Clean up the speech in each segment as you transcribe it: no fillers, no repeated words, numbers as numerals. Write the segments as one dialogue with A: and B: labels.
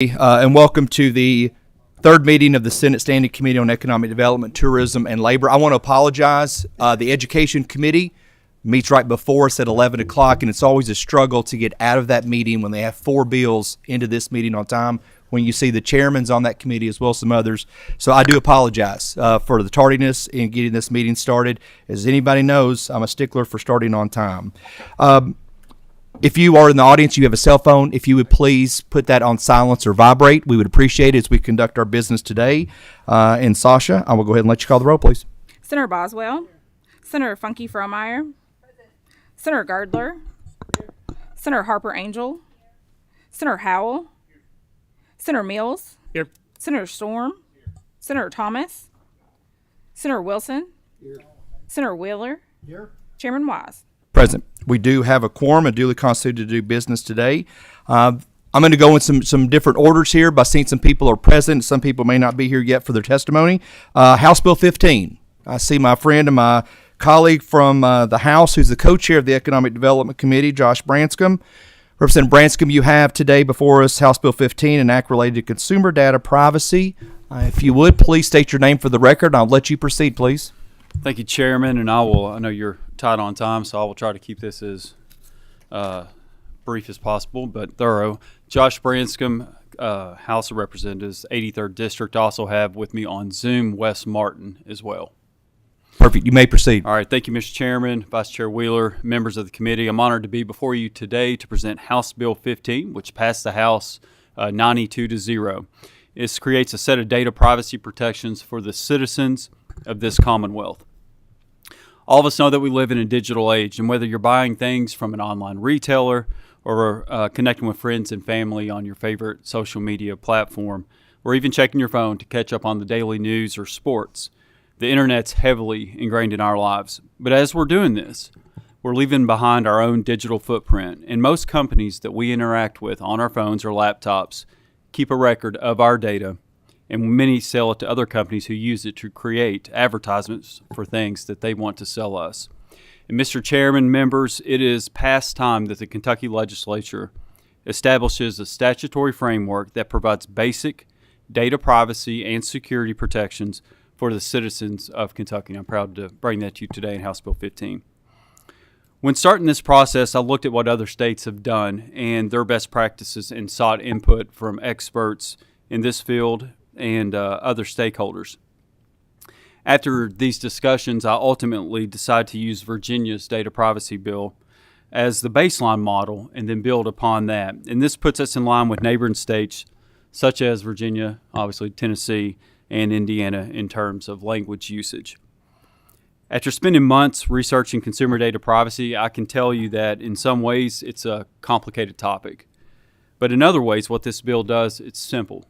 A: And welcome to the third meeting of the Senate Standing Committee on Economic Development, Tourism, and Labor. I want to apologize. The Education Committee meets right before us at 11 o'clock, and it's always a struggle to get out of that meeting when they have 4 bills into this meeting on time, when you see the chairmans on that committee as well as some others. So I do apologize for the tardiness in getting this meeting started. As anybody knows, I'm a stickler for starting on time. If you are in the audience, you have a cell phone, if you would please put that on silence or vibrate, we would appreciate it as we conduct our business today. And Sasha, I will go ahead and let you call the roll, please.
B: Senator Boswell. Senator Funky Fromeyer. Senator Gardler. Senator Harper Angel. Senator Howell. Senator Mills.
C: Here.
B: Senator Storm. Senator Thomas. Senator Wilson.
C: Here.
B: Senator Wheeler.
C: Here.
B: Chairman Wise.
A: Present. We do have a quorum and duly constituted to do business today. I'm going to go in some different orders here by seeing some people are present. Some people may not be here yet for their testimony. House Bill 15. I see my friend and my colleague from the House, who's the co-chair of the Economic Development Committee, Josh Branscombe. Representative Branscombe, you have today before us House Bill 15, an act related to consumer data privacy. If you would, please state your name for the record. I'll let you proceed, please.
D: Thank you, Chairman, and I know you're tight on time, so I will try to keep this as brief as possible, but thorough. Josh Branscombe, House of Representatives, 83rd District. I also have with me on Zoom Wes Martin as well.
A: Perfect. You may proceed.
D: All right. Thank you, Mr. Chairman, Vice Chair Wheeler, members of the committee. I'm honored to be before you today to present House Bill 15, which passed the House 92-0. This creates a set of data privacy protections for the citizens of this Commonwealth. All of us know that we live in a digital age, and whether you're buying things from an online retailer or connecting with friends and family on your favorite social media platform, or even checking your phone to catch up on the daily news or sports, the internet's heavily ingrained in our lives. But as we're doing this, we're leaving behind our own digital footprint, and most companies that we interact with on our phones or laptops keep a record of our data, and many sell it to other companies who use it to create advertisements for things that they want to sell us. And Mr. Chairman, members, it is past time that the Kentucky legislature establishes a statutory framework that provides basic data privacy and security protections for the citizens of Kentucky. I'm proud to bring that to you today in House Bill 15. When starting this process, I looked at what other states have done and their best practices and sought input from experts in this field and other stakeholders. After these discussions, I ultimately decided to use Virginia's data privacy bill as the baseline model and then build upon that. And this puts us in line with neighboring states such as Virginia, obviously Tennessee, and Indiana in terms of language usage. After spending months researching consumer data privacy, I can tell you that in some ways it's a complicated topic. But in other ways, what this bill does, it's simple.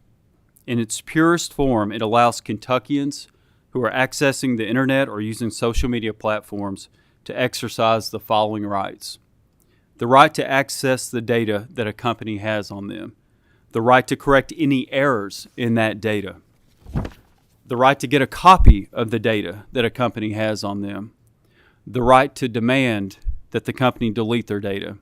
D: In its purest form, it allows Kentuckians who are accessing the internet or using social media platforms to exercise the following rights. The right to access the data that a company has on them. The right to correct any errors in that data. The right to get a copy of the data that a company has on them. The right to demand that the company delete their data.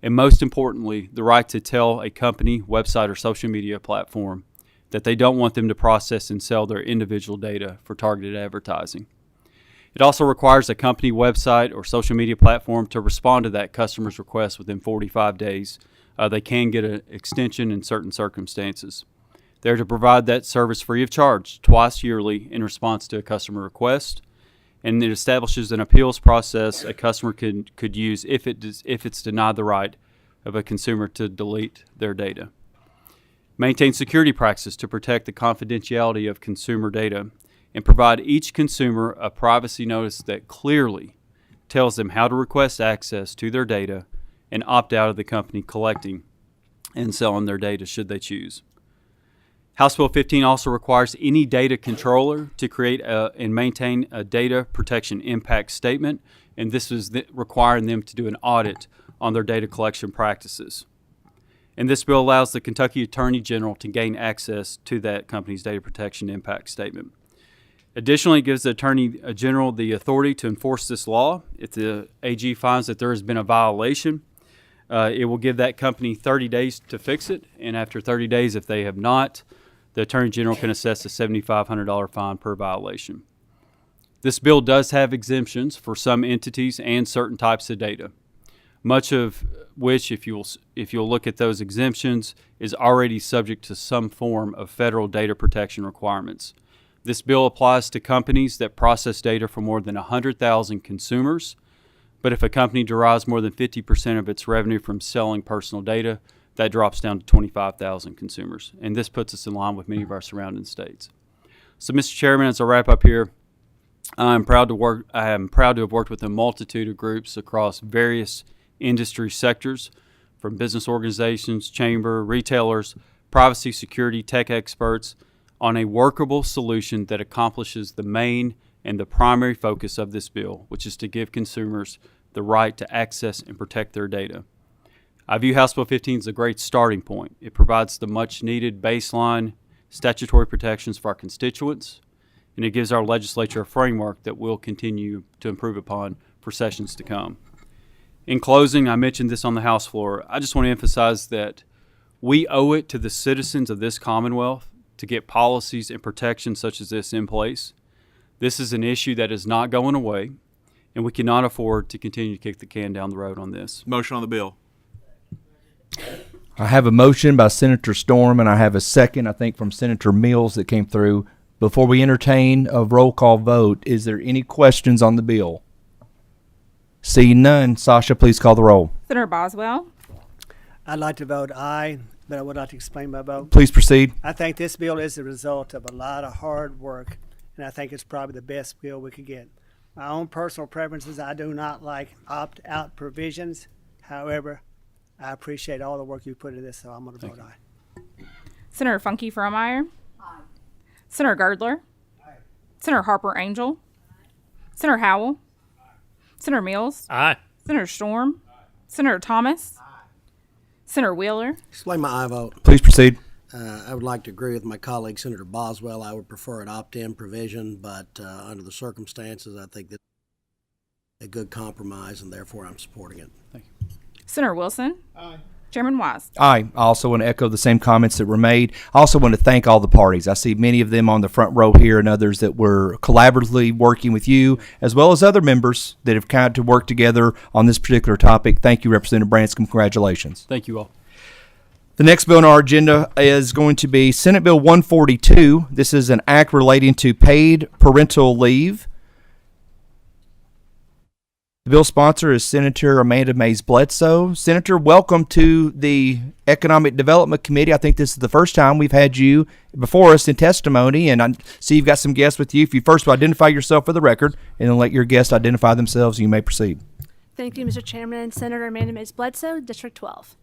D: And most importantly, the right to tell a company, website, or social media platform that they don't want them to process and sell their individual data for targeted advertising. It also requires a company, website, or social media platform to respond to that customer's request within 45 days. They can get an extension in certain circumstances. They're to provide that service free of charge twice yearly in response to a customer request, and it establishes an appeals process a customer could use if it's denied the right of a consumer to delete their data. Maintain security practices to protect the confidentiality of consumer data, and provide each consumer a privacy notice that clearly tells them how to request access to their data and opt out of the company collecting and selling their data should they choose. House Bill 15 also requires any data controller to create and maintain a data protection impact statement, and this is requiring them to do an audit on their data collection practices. And this bill allows the Kentucky Attorney General to gain access to that company's data protection impact statement. Additionally, it gives the Attorney General the authority to enforce this law if the AG finds that there has been a violation. It will give that company 30 days to fix it, and after 30 days, if they have not, the Attorney General can assess a $7,500 fine per violation. This bill does have exemptions for some entities and certain types of data, much of which, if you'll look at those exemptions, is already subject to some form of federal data protection requirements. This bill applies to companies that process data for more than 100,000 consumers, but if a company derives more than 50% of its revenue from selling personal data, that drops down to 25,000 consumers, and this puts us in line with many of our surrounding states. So, Mr. Chairman, as I wrap up here, I am proud to have worked with a multitude of groups across various industry sectors, from business organizations, chamber, retailers, privacy, security, tech experts, on a workable solution that accomplishes the main and the primary focus of this bill, which is to give consumers the right to access and protect their data. I view House Bill 15 as a great starting point. It provides the much-needed baseline statutory protections for our constituents, and it gives our legislature a framework that we'll continue to improve upon for sessions to come. In closing, I mentioned this on the House floor. I just want to emphasize that we owe it to the citizens of this Commonwealth to get policies and protections such as this in place. This is an issue that is not going away, and we cannot afford to continue to kick the can down the road on this.
C: Motion on the bill.
A: I have a motion by Senator Storm, and I have a second, I think, from Senator Mills that came through. Before we entertain a roll call vote, is there any questions on the bill? Seeing none, Sasha, please call the roll.
B: Senator Boswell.
E: I'd like to vote aye, but I would like to explain my vote.
A: Please proceed.
E: I think this bill is the result of a lot of hard work, and I think it's probably the best bill we could get. My own personal preferences, I do not like opt-out provisions. However, I appreciate all the work you put into this, so I'm going to vote aye.
B: Senator Funky Fromeyer. Aye. Senator Girdler. Aye. Senator Harper Angel. Aye. Senator Howell. Aye. Senator Mills.
C: Aye.
B: Senator Storm. Aye. Senator Thomas. Aye. Senator Wheeler.
F: Explain my aye vote.
A: Please proceed.
F: I would like to agree with my colleague, Senator Boswell. I would prefer an opt-in provision, but under the circumstances, I think that's a good compromise, and therefore I'm supporting it.
D: Thank you.
B: Senator Wilson. Aye. Chairman Wise.
A: Aye. I also want to echo the same comments that were made. I also want to thank all the parties. I see many of them on the front row here and others that were collaboratively working with you, as well as other members that have kind to work together on this particular topic. Thank you, Representative Branscombe. Congratulations.
D: Thank you all.
A: The next bill on our agenda is going to be Senate Bill 142. This is an act relating to paid parental leave. The bill sponsor is Senator Amanda Mays Bledsoe. Senator, welcome to the Economic Development Committee. I think this is the first time we've had you before us in testimony, and I see you've got some guests with you. If you first will identify yourself for the record, and then let your guests identify themselves, you may proceed.
G: Thank you, Mr. Chairman. Senator Amanda Mays Bledsoe, District 12.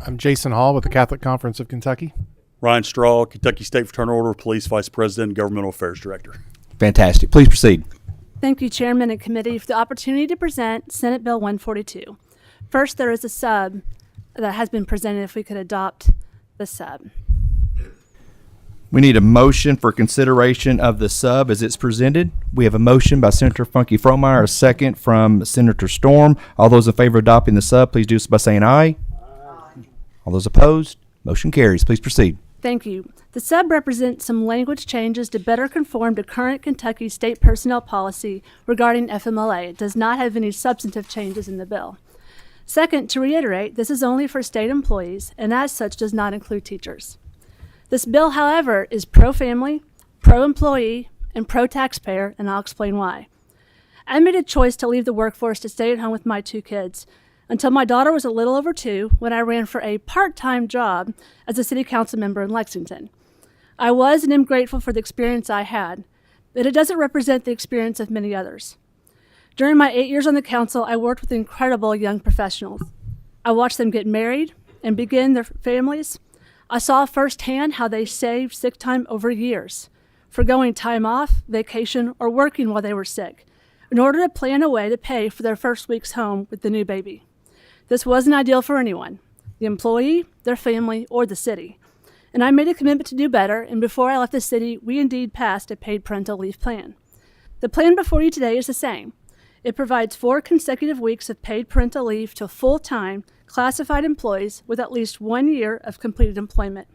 H: I'm Jason Hall with the Catholic Conference of Kentucky.
C: Ryan Straw, Kentucky State Fraternal Order of Police Vice President and Governmental Affairs Director.
A: Fantastic. Please proceed.
G: Thank you, Chairman and Committee, for the opportunity to present Senate Bill 142. First, there is a sub that has been presented if we could adopt the sub.
A: We need a motion for consideration of the sub as it's presented. We have a motion by Senator Funky Fromeyer, a second from Senator Storm. All those in favor of adopting the sub, please do so by saying aye. All those opposed, motion carries. Please proceed.
G: Thank you. The sub represents some language changes to better conform to current Kentucky state personnel policy regarding FMLA. It does not have any substantive changes in the bill. Second, to reiterate, this is only for state employees and as such does not include teachers. This bill, however, is pro-family, pro-employee, and pro-taxpayer, and I'll explain why. I made a choice to leave the workforce to stay at home with my 2 kids until my daughter was a little over 2 when I ran for a part-time job as a city council member in Lexington. I was and am grateful for the experience I had, but it doesn't represent the experience of many others. During my 8 years on the council, I worked with incredible young professionals. I watched them get married and begin their families. I saw firsthand how they saved sick time over years, forgoing time off, vacation, or working while they were sick, in order to plan a way to pay for their first weeks home with the new baby. This wasn't ideal for anyone, the employee, their family, or the city. And I made a commitment to do better, and before I left the city, we indeed passed a paid parental leave plan. The plan before you today is the same. It provides 4 consecutive weeks of paid parental leave to full-time, classified employees with at least 1 year of completed employment.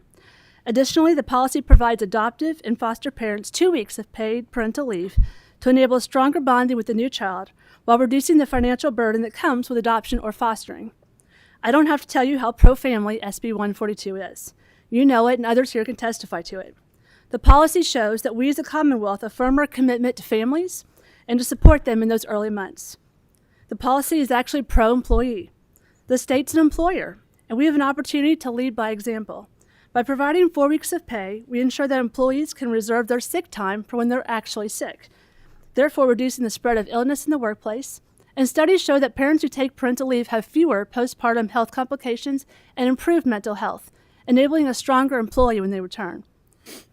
G: Additionally, the policy provides adoptive and foster parents 2 weeks of paid parental leave to enable stronger bonding with the new child while reducing the financial burden that comes with adoption or fostering. I don't have to tell you how pro-family SB 142 is. You know it, and others here can testify to it. The policy shows that we as a Commonwealth affirm our commitment to families and to support them in those early months. The policy is actually pro-employee. The state's an employer, and we have an opportunity to lead by example. By providing 4 weeks of pay, we ensure that employees can reserve their sick time for when they're actually sick, therefore reducing the spread of illness in the workplace. And studies show that parents who take parental leave have fewer postpartum health complications and improved mental health, enabling a stronger employee when they return.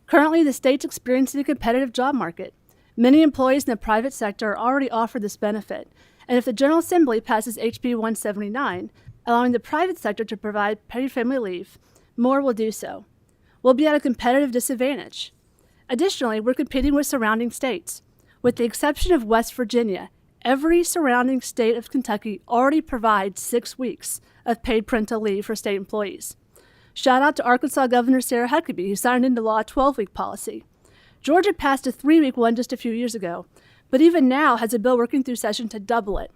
G: Currently, the state's experiencing a competitive job market. Many employees in the private sector are already offered this benefit, and if the General Assembly passes HB 179, allowing the private sector to provide paid family leave, more will do so. We'll be at a competitive disadvantage. Additionally, we're competing with surrounding states. With the exception of West Virginia, every surrounding state of Kentucky already provides 6 weeks of paid parental leave for state employees. Shout out to Arkansas Governor Sarah Huckabee, who signed into law a 12-week policy. Georgia passed a 3-week one just a few years ago, but even now has a bill working through session to double it.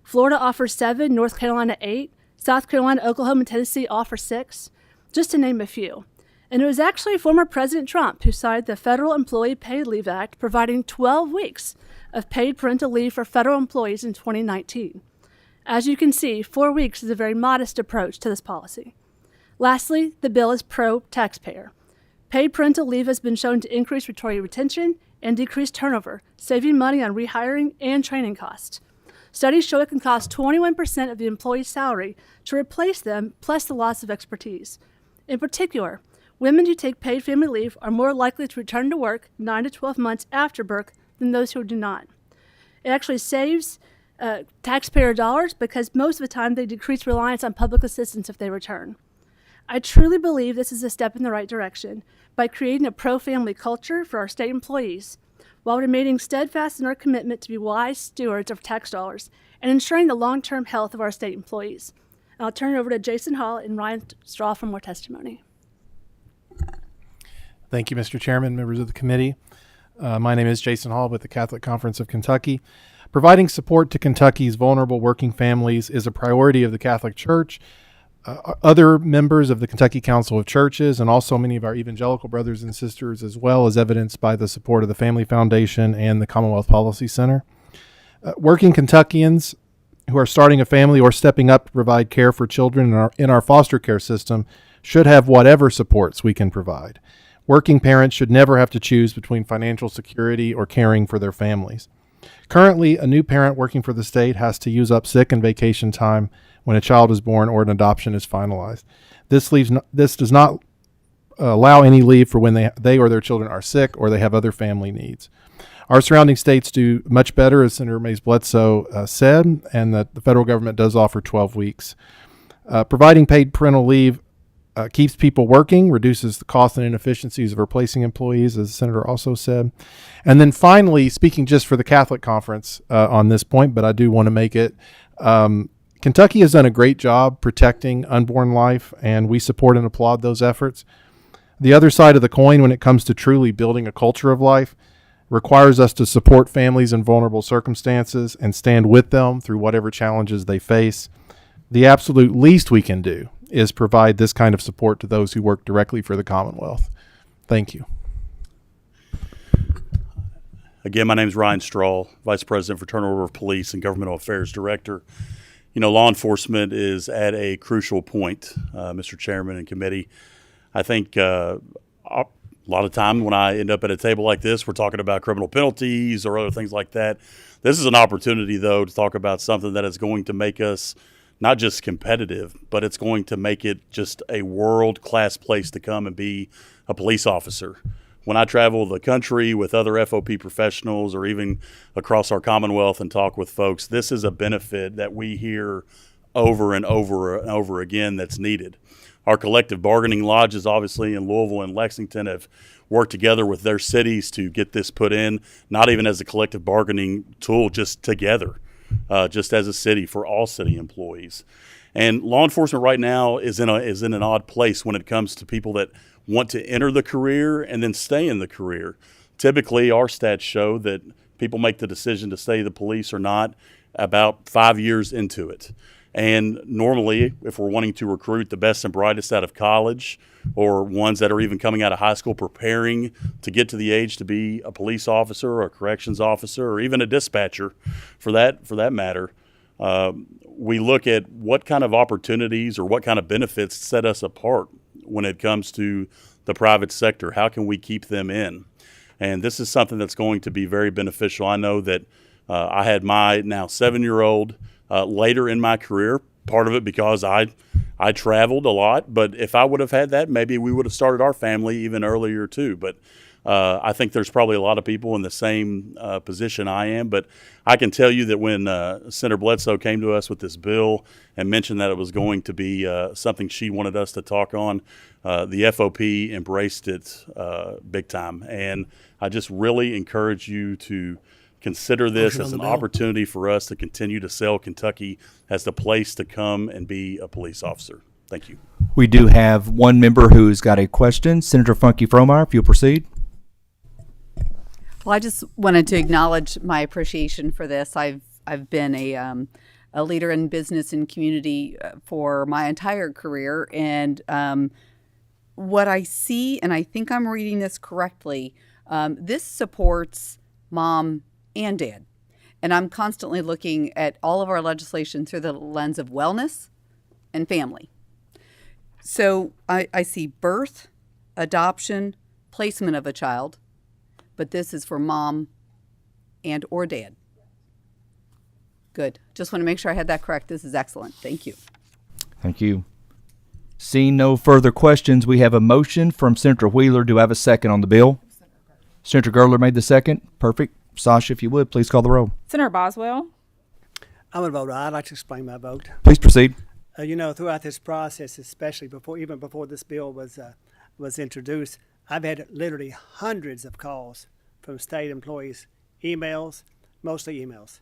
G: Florida offers 7, North Carolina 8, South Carolina, Oklahoma, and Tennessee offer 6, just to name a few. And it was actually former President Trump who signed the Federal Employee Paid Leave Act, providing 12 weeks of paid parental leave for federal employees in 2019. As you can see, 4 weeks is a very modest approach to this policy. Lastly, the bill is pro-taxpayer. Paid parental leave has been shown to increase employee retention and decrease turnover, saving money on rehiring and training costs. Studies show it can cost 21% of the employee's salary to replace them, plus the loss of expertise. In particular, women who take paid family leave are more likely to return to work 9 to 12 months after birth than those who do not. It actually saves taxpayer dollars because most of the time they decrease reliance on public assistance if they return. I truly believe this is a step in the right direction by creating a pro-family culture for our state employees while remaining steadfast in our commitment to be wise stewards of tax dollars and ensuring the long-term health of our state employees. And I'll turn it over to Jason Hall and Ryan Straw for more testimony.
H: Thank you, Mr. Chairman, members of the committee. My name is Jason Hall with the Catholic Conference of Kentucky. Providing support to Kentucky's vulnerable working families is a priority of the Catholic Church. Other members of the Kentucky Council of Churches and also many of our evangelical brothers and sisters, as well as evidenced by the support of the Family Foundation and the Commonwealth Policy Center. Working Kentuckians who are starting a family or stepping up to provide care for children in our foster care system should have whatever supports we can provide. Working parents should never have to choose between financial security or caring for their families. Currently, a new parent working for the state has to use up sick and vacation time when a child is born or an adoption is finalized. This does not allow any leave for when they or their children are sick or they have other family needs. Our surrounding states do much better, as Senator Mays-Bledsoe said, and that the federal government does offer 12 weeks. Providing paid parental leave keeps people working, reduces the cost and inefficiencies of replacing employees, as the Senator also said. And then finally, speaking just for the Catholic Conference on this point, but I do want to make it, Kentucky has done a great job protecting unborn life, and we support and applaud those efforts. The other side of the coin, when it comes to truly building a culture of life, requires us to support families in vulnerable circumstances and stand with them through whatever challenges they face. The absolute least we can do is provide this kind of support to those who work directly for the Commonwealth. Thank you.
C: Again, my name is Ryan Straw, Vice President, Fraternal Order of Police and Governmental Affairs Director. You know, law enforcement is at a crucial point, Mr. Chairman and committee. I think a lot of time when I end up at a table like this, we're talking about criminal penalties or other things like that. This is an opportunity, though, to talk about something that is going to make us not just competitive, but it's going to make it just a world-class place to come and be a police officer. When I travel the country with other FOP professionals or even across our Commonwealth and talk with folks, this is a benefit that we hear over and over and over again that's needed. Our collective bargaining lodges, obviously, in Louisville and Lexington have worked together with their cities to get this put in, not even as a collective bargaining tool, just together. just as a city for all city employees. And law enforcement right now is in an odd place when it comes to people that want to enter the career and then stay in the career. Typically, our stats show that people make the decision to stay the police or not about 5 years into it. And normally, if we're wanting to recruit the best and brightest out of college, or ones that are even coming out of high school preparing to get to the age to be a police officer or a corrections officer or even a dispatcher for that matter, we look at what kind of opportunities or what kind of benefits set us apart when it comes to the private sector. How can we keep them in? And this is something that's going to be very beneficial. I know that I had my now 7-year-old later in my career, part of it because I traveled a lot. But if I would have had that, maybe we would have started our family even earlier too. But I think there's probably a lot of people in the same position I am. But I can tell you that when Senator Bledsoe came to us with this bill and mentioned that it was going to be something she wanted us to talk on, the FOP embraced it big time. And I just really encourage you to consider this as an opportunity for us to continue to sell Kentucky as the place to come and be a police officer. Thank you.
A: We do have one member who's got a question. Senator Funky Fromeyer, if you'll proceed.
I: Well, I just wanted to acknowledge my appreciation for this. I've been a leader in business and community for my entire career, and what I see, and I think I'm reading this correctly, this supports mom and dad. And I'm constantly looking at all of our legislation through the lens of wellness and family. So I see birth, adoption, placement of a child, but this is for mom and or dad. Good. Just want to make sure I had that correct. This is excellent. Thank you.
A: Thank you. Seeing no further questions, we have a motion from Senator Wheeler. Do I have a second on the bill? Senator Girdler made the second. Perfect. Sasha, if you would, please call the roll.
B: Senator Boswell.
E: I'm going to vote aye. I'd like to explain my vote.
A: Please proceed.
E: Throughout this process, especially even before this bill was introduced, I've had literally hundreds of calls from state employees, emails, mostly emails.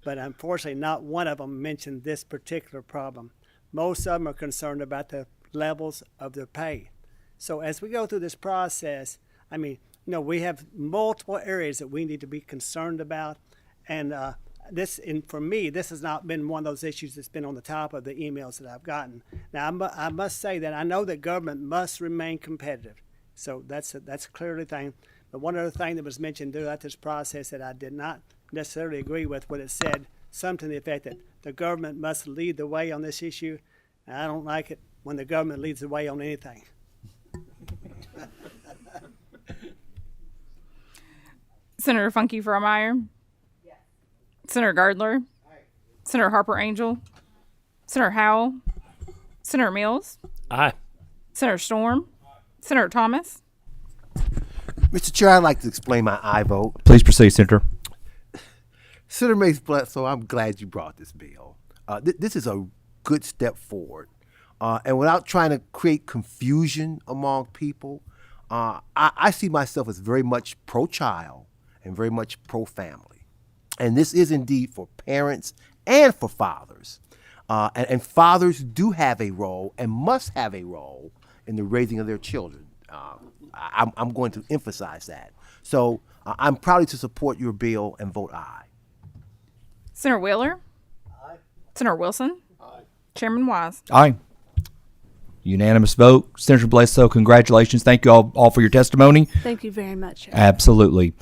E: But unfortunately, not one of them mentioned this particular problem. Most of them are concerned about the levels of their pay. So as we go through this process, we have multiple areas that we need to be concerned about. And for me, this has not been one of those issues that's been on the top of the emails that I've gotten. Now, I must say that I know that government must remain competitive. So that's clearly a thing. But one other thing that was mentioned throughout this process that I did not necessarily agree with, what it said, something to the effect that the government must lead the way on this issue. And I don't like it when the government leads the way on anything.
B: Senator Funky Fromeyer. Yes. Senator Gardler. Aye. Senator Harper Angel. Senator Howell. Senator Mills.
J: Aye.
B: Senator Storm. Aye. Senator Thomas.
J: Mr. Chair, I'd like to explain my aye vote.
A: Please proceed, Senator.
J: Senator Mace Bledsoe, I'm glad you brought this bill. This is a good step forward. And without trying to create confusion among people, I see myself as very much pro-child and very much pro-family. And this is indeed for parents and for fathers. And fathers do have a role and must have a role in the raising of their children. I'm going to emphasize that. So I'm proud to support your bill and vote aye.
B: Senator Wheeler. Aye. Senator Wilson. Aye. Chairman Wise.
A: Aye. Unanimous vote. Senator Bledsoe, congratulations. Thank you all for your testimony.
G: Thank you very much.
A: Absolutely.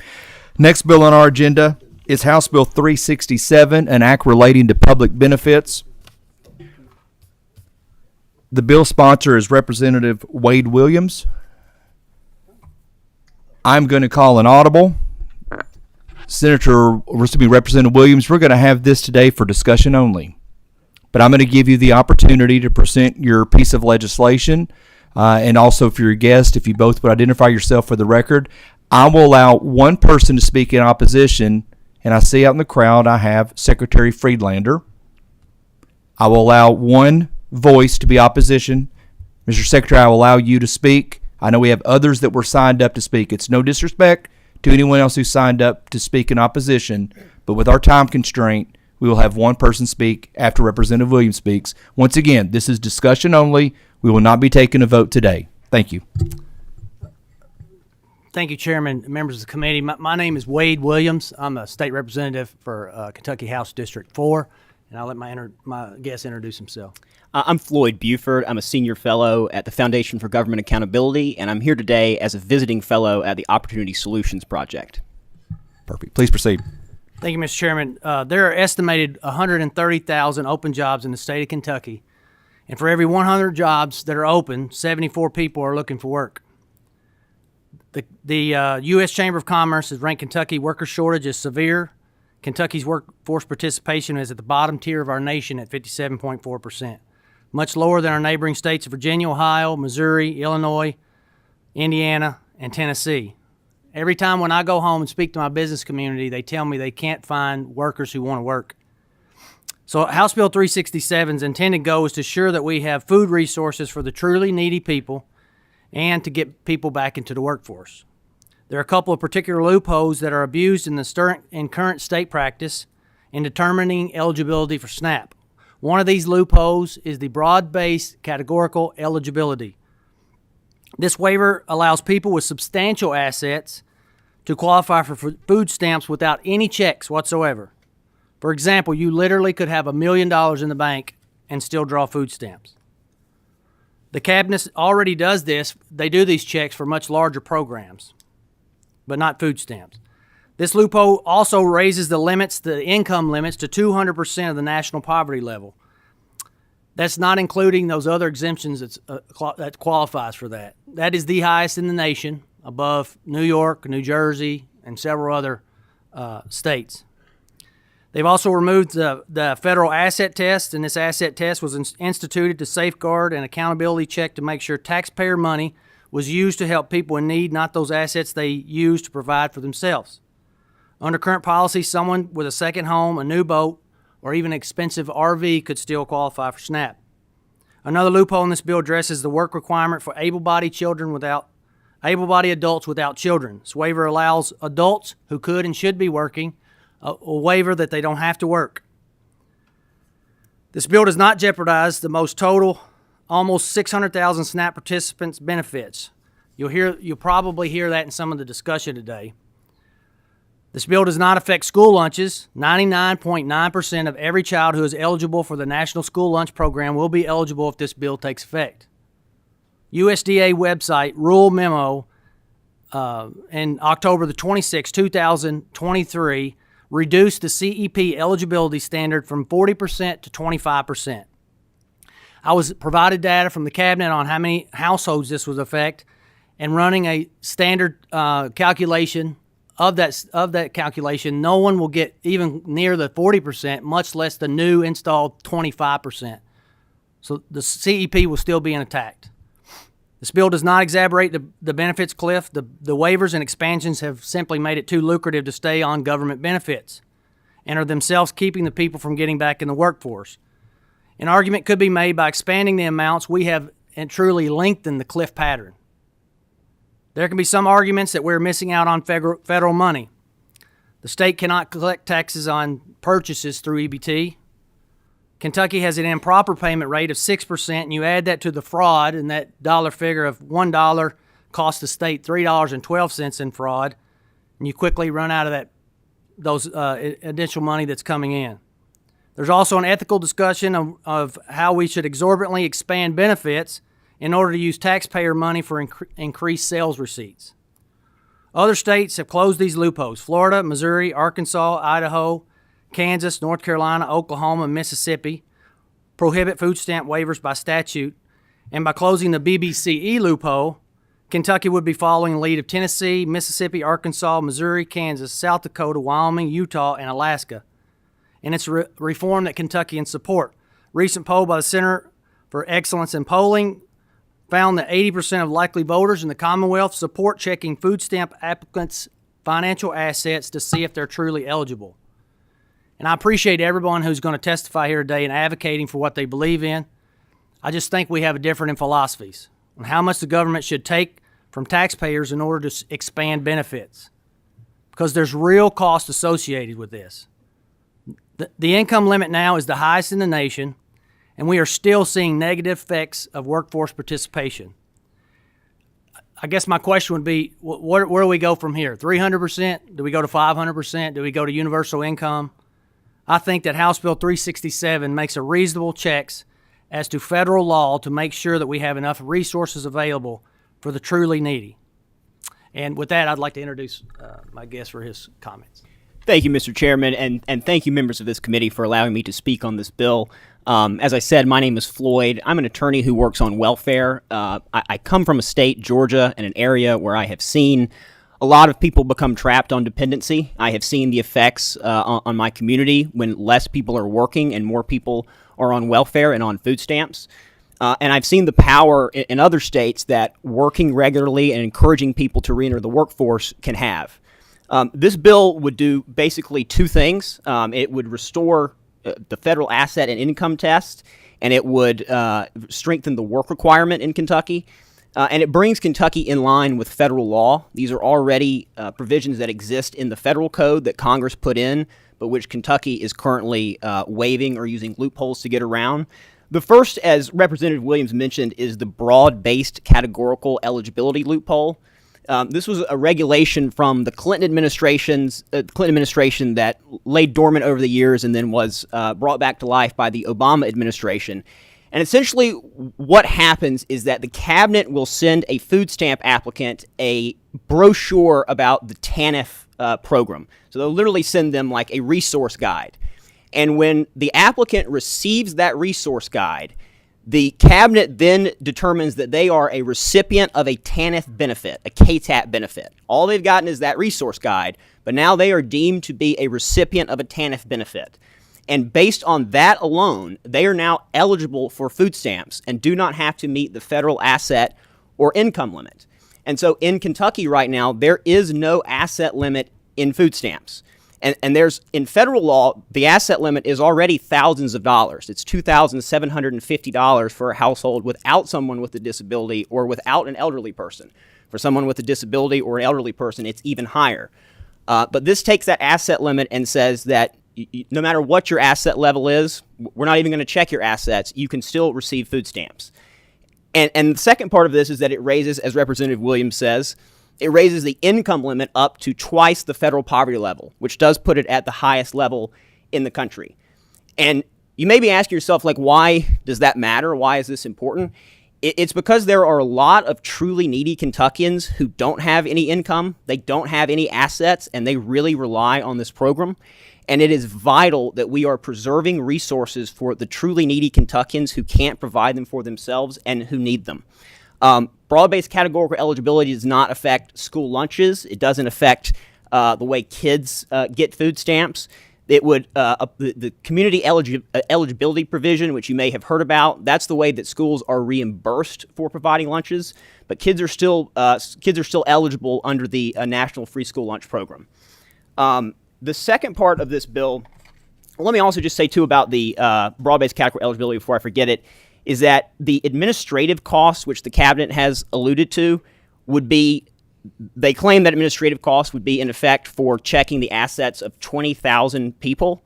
A: Next bill on our agenda is House Bill 367, an act relating to public benefits. The bill sponsor is Representative Wade Williams. I'm going to call an audible. Representative Williams, we're going to have this today for discussion only. But I'm going to give you the opportunity to present your piece of legislation. And also, if you're a guest, if you both would identify yourself for the record, I will allow one person to speak in opposition. And I see out in the crowd, I have Secretary Friedlander. I will allow one voice to be opposition. Mr. Secretary, I will allow you to speak. I know we have others that were signed up to speak. It's no disrespect to anyone else who signed up to speak in opposition, but with our time constraint, We will have one person speak after Representative Williams speaks. Once again, this is discussion only. We will not be taking a vote today. Thank you.
K: Thank you, Chairman, members of the committee. My name is Wade Williams. I'm a state representative for Kentucky House District 4, and I'll let my guest introduce himself.
L: I'm Floyd Buford. I'm a senior fellow at the Foundation for Government Accountability, and I'm here today as a visiting fellow at the Opportunity Solutions Project.
A: Perfect. Please proceed.
K: Thank you, Mr. Chairman. There are estimated 130,000 open jobs in the state of Kentucky, and for every 100 jobs that are open, 74 people are looking for work. The U.S. Chamber of Commerce has ranked Kentucky worker shortage as severe. Kentucky's workforce participation is at the bottom tier of our nation at 57.4%, much lower than our neighboring states of Virginia, Ohio, Missouri, Illinois, Indiana, and Tennessee. Every time when I go home and speak to my business community, they tell me they can't find workers who want to work. So House Bill 367's intended goal is to ensure that we have food resources for the truly needy people and to get people back into the workforce. There are a couple of particular loopholes that are abused in current state practice in determining eligibility for SNAP. One of these loopholes is the broad-based categorical eligibility. This waiver allows people with substantial assets to qualify for food stamps without any checks whatsoever. For example, you literally could have $1 million in the bank and still draw food stamps. The cabinet already does this. They do these checks for much larger programs, but not food stamps. This loophole also raises the income limits to 200% of the national poverty level. That's not including those other exemptions that qualifies for that. That is the highest in the nation, above New York, New Jersey, and several other states. They've also removed the federal asset test, and this asset test was instituted to safeguard an accountability check to make sure taxpayer money was used to help people in need, not those assets they used to provide for themselves. Under current policy, someone with a second home, a new boat, or even an expensive RV could still qualify for SNAP. Another loophole in this bill addresses the work requirement for able-bodied adults without children. This waiver allows adults who could and should be working a waiver that they don't have to work. This bill does not jeopardize the almost 600,000 SNAP participants' benefits. You'll probably hear that in some of the discussion today. This bill does not affect school lunches. 99.9% of every child who is eligible for the National School Lunch Program will be eligible if this bill takes effect. USDA website rule memo in October the 26th, 2023, reduced the CEP eligibility standard from 40% to 25%. I was provided data from the cabinet on how many households this would affect, and running a standard calculation of that calculation, no one will get even near the 40%, much less the new installed 25%. So the CEP will still be intact. This bill does not exaggerate the benefits cliff. The waivers and expansions have simply made it too lucrative to stay on government benefits and are themselves keeping the people from getting back in the workforce. An argument could be made by expanding the amounts we have and truly lengthened the cliff pattern. There can be some arguments that we're missing out on federal money. The state cannot collect taxes on purchases through EBT. Kentucky has an improper payment rate of 6%, and you add that to the fraud, and that dollar figure of $1 costs the state $3.12 in fraud, and you quickly run out of those additional money that's coming in. There's also an ethical discussion of how we should exorbitantly expand benefits in order to use taxpayer money for increased sales receipts. Other states have closed these loopholes. Florida, Missouri, Arkansas, Idaho, Kansas, North Carolina, Oklahoma, and Mississippi prohibit food stamp waivers by statute, and by closing the BBCE loophole, Kentucky would be following the lead of Tennessee, Mississippi, Arkansas, Missouri, Kansas, South Dakota, Wyoming, Utah, and Alaska. And it's a reform that Kentuckians support. Recent poll by the Center for Excellence in Polling found that 80% of likely voters in the Commonwealth support checking food stamp applicants' financial assets to see if they're truly eligible. And I appreciate everyone who's going to testify here today and advocating for what they believe in. I just think we have a difference in philosophies on how much the government should take from taxpayers in order to expand benefits, because there's real cost associated with this. The income limit now is the highest in the nation, and we are still seeing negative effects of workforce participation. I guess my question would be, where do we go from here? 300%? Do we go to 500%? Do we go to universal income? I think that House Bill 367 makes a reasonable checks as to federal law to make sure that we have enough resources available for the truly needy. And with that, I'd like to introduce my guest for his comments.
L: Thank you, Mr. Chairman, and thank you, members of this committee, for allowing me to speak on this bill. As I said, my name is Floyd. I'm an attorney who works on welfare. I come from a state, Georgia, and an area where I have seen a lot of people become trapped on dependency. I have seen the effects on my community when less people are working and more people are on welfare and on food stamps. And I've seen the power in other states that working regularly and encouraging people to reenter the workforce can have. This bill would do basically two things. It would restore the federal asset and income test, and it would strengthen the work requirement in Kentucky. And it brings Kentucky in line with federal law. These are already provisions that exist in the federal code that Congress put in, but which Kentucky is currently waiving or using loopholes to get around. The first, as Representative Williams mentioned, is the broad-based categorical eligibility loophole. This was a regulation from the Clinton administration that lay dormant over the years and then was brought back to life by the Obama administration. And essentially what happens is that the cabinet will send a food stamp applicant a brochure about the TANF program. So they'll literally send them like a resource guide. And when the applicant receives that resource guide, the cabinet then determines that they are a recipient of a TANF benefit, a KTAP benefit. All they've gotten is that resource guide, but now they are deemed to be a recipient of a TANF benefit. And based on that alone, they are now eligible for food stamps and do not have to meet the federal asset or income limit. And so in Kentucky right now, there is no asset limit in food stamps. And there's, in federal law, the asset limit is already thousands of dollars. It's $2,750 for a household without someone with a disability or without an elderly person. For someone with a disability or an elderly person, it's even higher. But this takes that asset limit and says that no matter what your asset level is, we're not even going to check your assets. You can still receive food stamps. And the second part of this is that it raises, as Representative Williams says, it raises the income limit up to twice the federal poverty level, which does put it at the highest level in the country. And you may be asking yourself, like, why does that matter? Why is this important? It's because there are a lot of truly needy Kentuckians who don't have any income, they don't have any assets, and they really rely on this program. And it is vital that we are preserving resources for the truly needy Kentuckians who can't provide them for themselves and who need them. Broad-based categorical eligibility does not affect school lunches. It doesn't affect the way kids get food stamps. It would the community eligibility provision, which you may have heard about. That's the way that schools are reimbursed for providing lunches, but kids are still eligible under the National Free School Lunch Program. The second part of this bill, let me also just say too about the broad-based categorical eligibility before I forget it, is that the administrative costs, which the cabinet has alluded to, would be, they claim that administrative costs would be in effect for checking the assets of 20,000 people.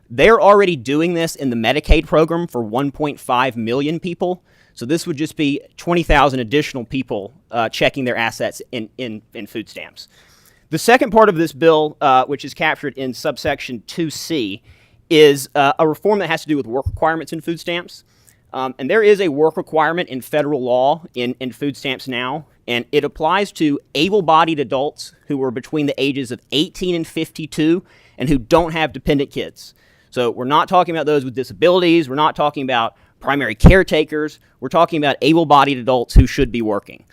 L: They're already doing this in the Medicaid program for 1.5 million people. So this would just be 20,000 additional people checking their assets in food stamps. The second part of this bill, which is captured in subsection 2C, is a reform that has to do with work requirements in food stamps. And there is a work requirement in federal law in food stamps now, and it applies to able-bodied adults who are between the ages of 18 and 52 and who don't have dependent kids. So we're not talking about those with disabilities. We're not talking about primary caretakers. We're talking about able-bodied adults who should be working.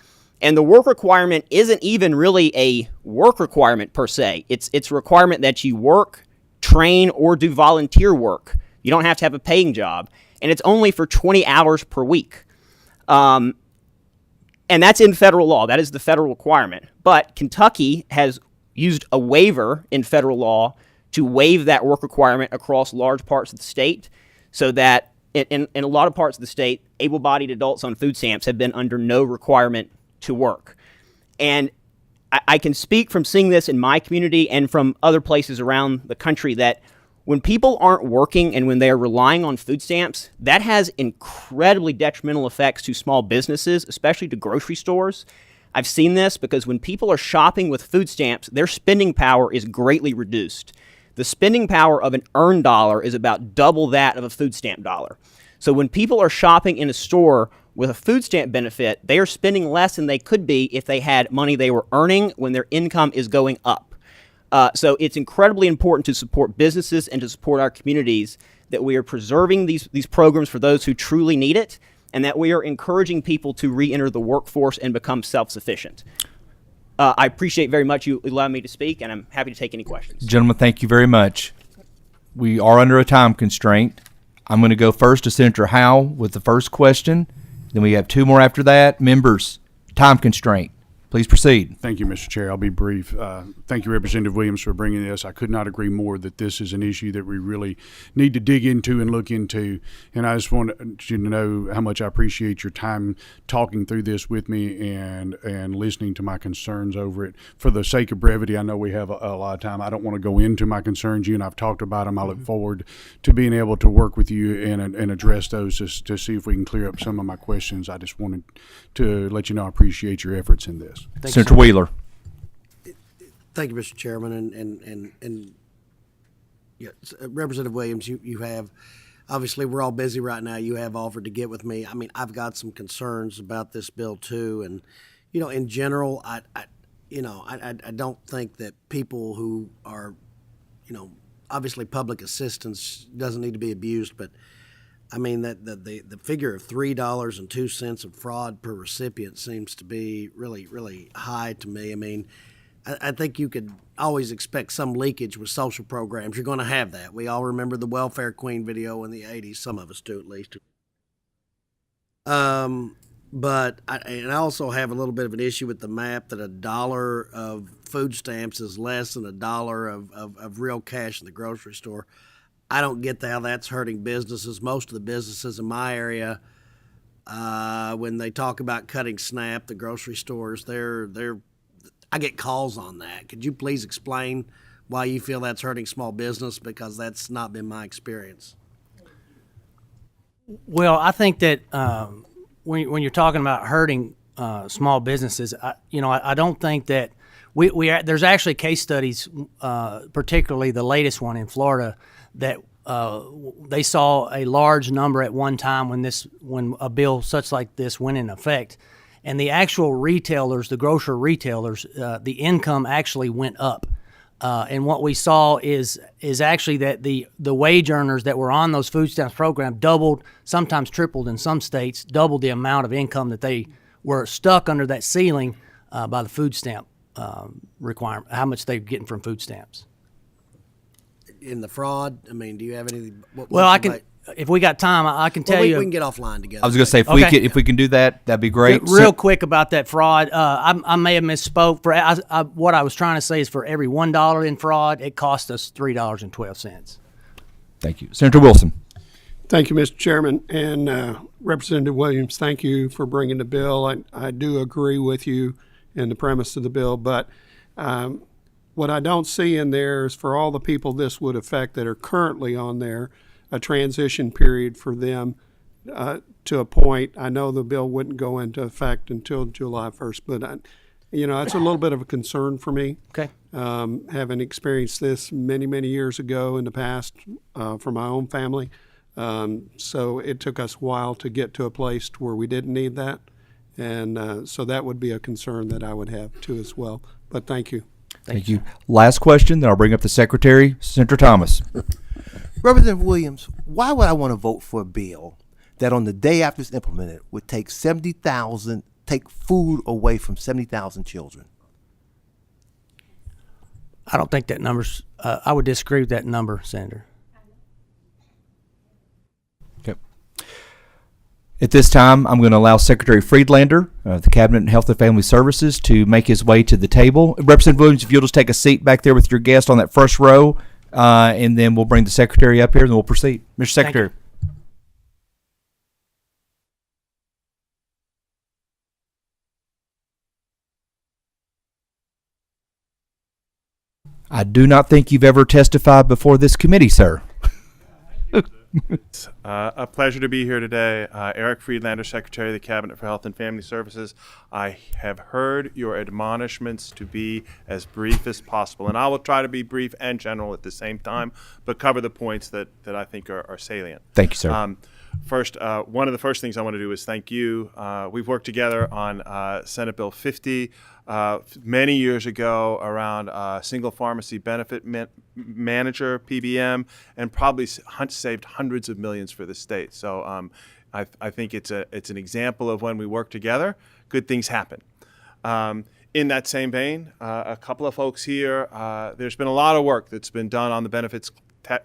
L: And the work requirement isn't even really a work requirement per se. It's a requirement that you work, train, or do volunteer work. You don't have to have a paying job. And it's only for 20 hours per week. And that's in federal law. That is the federal requirement. But Kentucky has used a waiver in federal law to waive that work requirement across large parts of the state, so that in a lot of parts of the state, able-bodied adults on food stamps have been under no requirement to work. And I can speak from seeing this in my community and from other places around the country that When people aren't working and when they are relying on food stamps, that has incredibly detrimental effects to small businesses, especially to grocery stores. I've seen this because when people are shopping with food stamps, their spending power is greatly reduced. The spending power of an earned dollar is about double that of a food stamp dollar. So when people are shopping in a store with a food stamp benefit, they are spending less than they could be if they had money they were earning when their income is going up. So it's incredibly important to support businesses and to support our communities, that we are preserving these programs for those who truly need it, and that we are encouraging people to re-enter the workforce and become self-sufficient. I appreciate very much you allowing me to speak, and I'm happy to take any questions.
A: Gentlemen, thank you very much. We are under a time constraint. I'm going to go first to Senator Howe with the first question. Then we have two more after that. Members, time constraint. Please proceed.
M: Thank you, Mr. Chair. I'll be brief. Thank you, Representative Williams, for bringing this. I could not agree more that this is an issue that we really need to dig into and look into. And I just want you to know how much I appreciate your time talking through this with me and listening to my concerns over it. For the sake of brevity, I know we have a lot of time. I don't want to go into my concerns. You and I've talked about them. I look forward to being able to work with you and address those to see if we can clear up some of my questions. I just wanted to let you know I appreciate your efforts in this.
A: Senator Wheeler.
F: Thank you, Mr. Chairman, and yeah, Representative Williams, you have, obviously we're all busy right now. You have offered to get with me. I mean, I've got some concerns about this bill too, and in general, I don't think that people who are, obviously public assistance doesn't need to be abused, but I mean that the figure of $3.02 of fraud per recipient seems to be really, really high to me. I mean, I think you could always expect some leakage with social programs. You're going to have that. We all remember the Welfare Queen video in the 80s. Some of us do, at least. But I also have a little bit of an issue with the map that $1 of food stamps is less than $1 of real cash in the grocery store. I don't get how that's hurting businesses. Most of the businesses in my area, when they talk about cutting SNAP, the grocery stores, I get calls on that. Could you please explain why you feel that's hurting small business? Because that's not been my experience.
K: Well, I think that when you're talking about hurting small businesses, I don't think that there's actually case studies, particularly the latest one in Florida, that they saw a large number at one time when a bill such like this went in effect, and the actual retailers, the grocery retailers, the income actually went up. And what we saw is actually that the wage earners that were on those food stamps program doubled, sometimes tripled in some states, doubled the amount of income that they were stuck under that ceiling by the food stamp requirement, how much they're getting from food stamps.
F: In the fraud, I mean, do you have anything?
K: If we got time, I can tell you.
F: We can get offline together.
A: I was going to say, if we can do that, that'd be great.
K: Real quick about that fraud, I may have misspoke. What I was trying to say is for every $1 in fraud, it cost us $3.12.
A: Thank you. Senator Wilson.
N: Thank you, Mr. Chairman. And Representative Williams, thank you for bringing the bill. I do agree with you in the premise of the bill, but what I don't see in there is for all the people this would affect that are currently on there, a transition period for them to a point. I know the bill wouldn't go into effect until July 1st, but it's a little bit of a concern for me.
K: Okay.
N: Having experienced this many, many years ago in the past for my own family. So it took us a while to get to a place where we didn't need that. And so that would be a concern that I would have too as well. But thank you.
A: Thank you. Last question, then I'll bring up the Secretary, Senator Thomas.
J: Representative Williams, why would I want to vote for a bill that on the day after it's implemented would take food away from 70,000 children?
K: I don't think that number's, I would disagree with that number, Senator.
A: Okay. At this time, I'm going to allow Secretary Friedlander of the Cabinet and Health and Family Services to make his way to the table. Representative Williams, if you'll just take a seat back there with your guest on that first row, and then we'll bring the Secretary up here and we'll proceed. Mr. Secretary. I do not think you've ever testified before this committee, sir.
O: A pleasure to be here today. Eric Friedlander, Secretary of the Cabinet for Health and Family Services. I have heard your admonishments to be as brief as possible, and I will try to be brief and general at the same time, but cover the points that I think are salient.
A: Thank you, sir.
O: First, one of the first things I want to do is thank you. We've worked together on Senate Bill 50 many years ago around single pharmacy benefit manager, PBM, and probably saved hundreds of millions for the state. So I think it's an example of when we work together, good things happen. In that same vein, a couple of folks here, there's been a lot of work that's been done on the benefits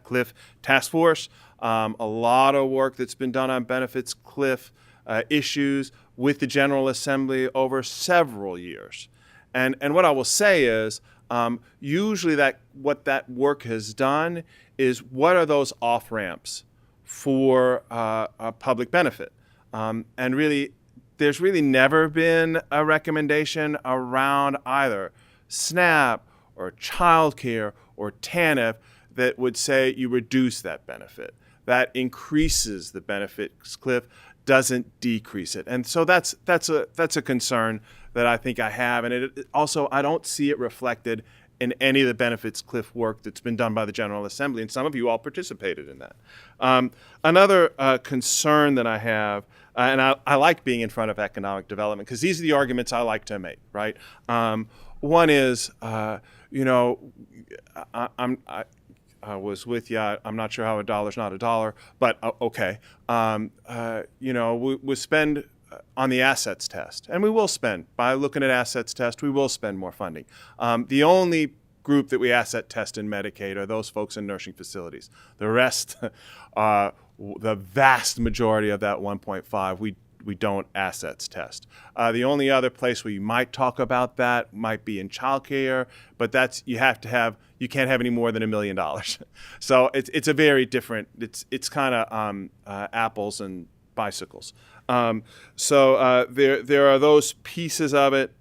O: cliff task force. A lot of work that's been done on benefits cliff issues with the General Assembly over several years. And what I will say is, usually what that work has done is what are those off-ramps for a public benefit? And really, there's really never been a recommendation around either SNAP or childcare or TANF that would say you reduce that benefit. That increases the benefits cliff, doesn't decrease it. And so that's a concern that I think I have. And it also, I don't see it reflected in any of the benefits cliff work that's been done by the General Assembly, and some of you all participated in that. Another concern that I have, and I like being in front of economic development because these are the arguments I like to make, right? One is, I was with you. I'm not sure how a dollar's not a dollar, but okay. We spend on the assets test, and we will spend. By looking at assets test, we will spend more funding. The only group that we asset test in Medicaid are those folks in nursing facilities. The rest, the vast majority of that 1.5, we don't assets test. The only other place where you might talk about that might be in childcare, but that's you can't have any more than $1 million. So it's a very different. It's kind of apples and bicycles. So there are those pieces of it.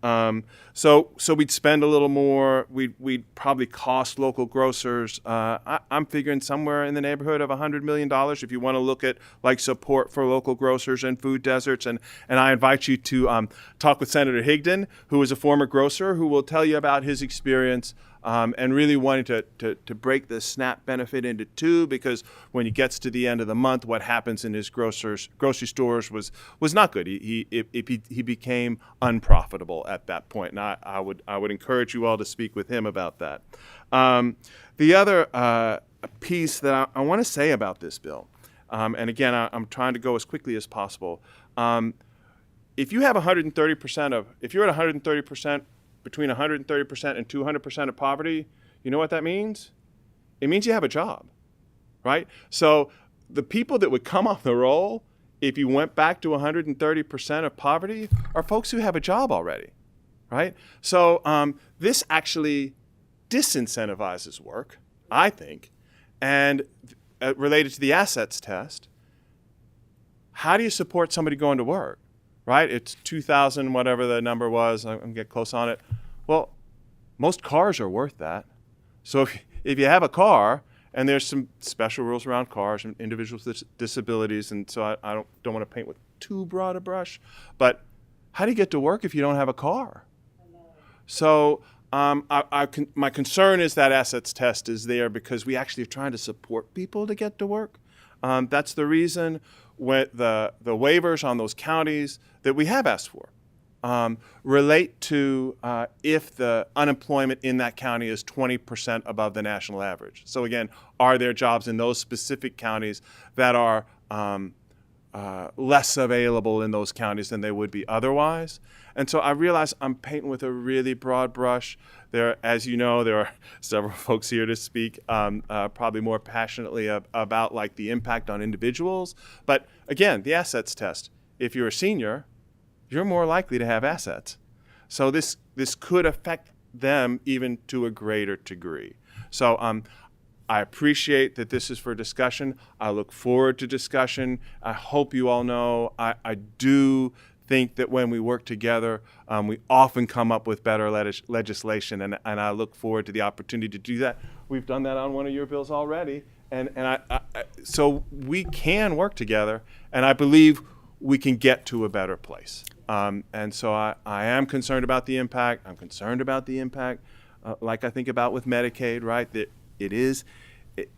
O: So we'd spend a little more. We'd probably cost local grocers. I'm figuring somewhere in the neighborhood of $100 million if you want to look at like support for local grocers and food deserts. And I invite you to talk with Senator Higdon, who is a former grocer, who will tell you about his experience. And really wanting to break the SNAP benefit into two, because when he gets to the end of the month, what happens in his grocery stores was not good. He became unprofitable at that point, and I would encourage you all to speak with him about that. The other piece that I want to say about this bill, and again I'm trying to go as quickly as possible. If you have 130% if you're at 130%. Between 130% and 200% of poverty, you know what that means? It means you have a job, right? So the people that would come off the roll if you went back to 130% of poverty are folks who have a job already, right? So this actually disincentivizes work, I think, and related to the assets test, how do you support somebody going to work? Right? It's 2,000, whatever the number was. I'm going to get close on it. Well, most cars are worth that. So if you have a car, and there's some special rules around cars and individuals with disabilities, and so I don't want to paint with too broad a brush, but how do you get to work if you don't have a car? So my concern is that assets test is there because we actually are trying to support people to get to work. That's the reason when the waivers on those counties that we have asked for relate to if the unemployment in that county is 20% above the national average. So again, are there jobs in those specific counties that are less available in those counties than they would be otherwise? And so I realize I'm painting with a really broad brush. As you know, there are several folks here to speak probably more passionately about like the impact on individuals. But again, the assets test. If you're a senior, you're more likely to have assets. So this could affect them even to a greater degree. So I appreciate that this is for discussion. I look forward to discussion. I hope you all know I do think that when we work together, we often come up with better legislation, and I look forward to the opportunity to do that. We've done that on one of your bills already, and so we can work together, and I believe we can get to a better place. And so I am concerned about the impact. I'm concerned about the impact, like I think about with Medicaid, right? That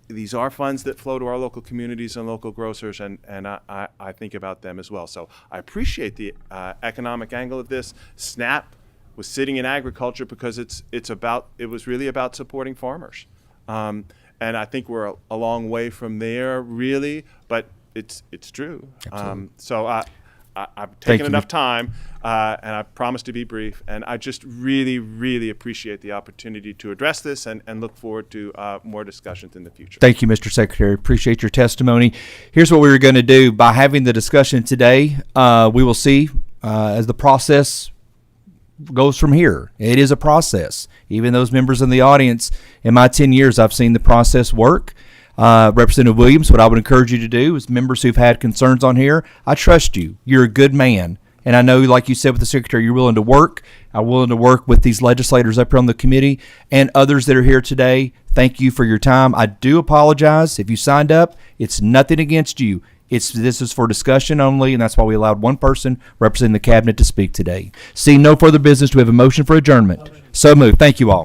O: these are funds that flow to our local communities and local grocers, and I think about them as well. So I appreciate the economic angle of this. SNAP was sitting in agriculture because it was really about supporting farmers. And I think we're a long way from there, really, but it's true. So I've taken enough time, and I promise to be brief. And I just really, really appreciate the opportunity to address this and look forward to more discussions in the future.
A: Thank you, Mr. Secretary. Appreciate your testimony. Here's what we were going to do. By having the discussion today, we will see as the process goes from here. It is a process. Even those members in the audience, in my 10 years, I've seen the process work. Representative Williams, what I would encourage you to do is members who've had concerns on here, I trust you. You're a good man. And I know, like you said with the Secretary, you're willing to work. I'm willing to work with these legislators up here on the committee and others that are here today. Thank you for your time. I do apologize. If you signed up, it's nothing against you. This is for discussion only, and that's why we allowed one person representing the cabinet to speak today. Seeing no further business, do we have a motion for adjournment? So moved. Thank you all.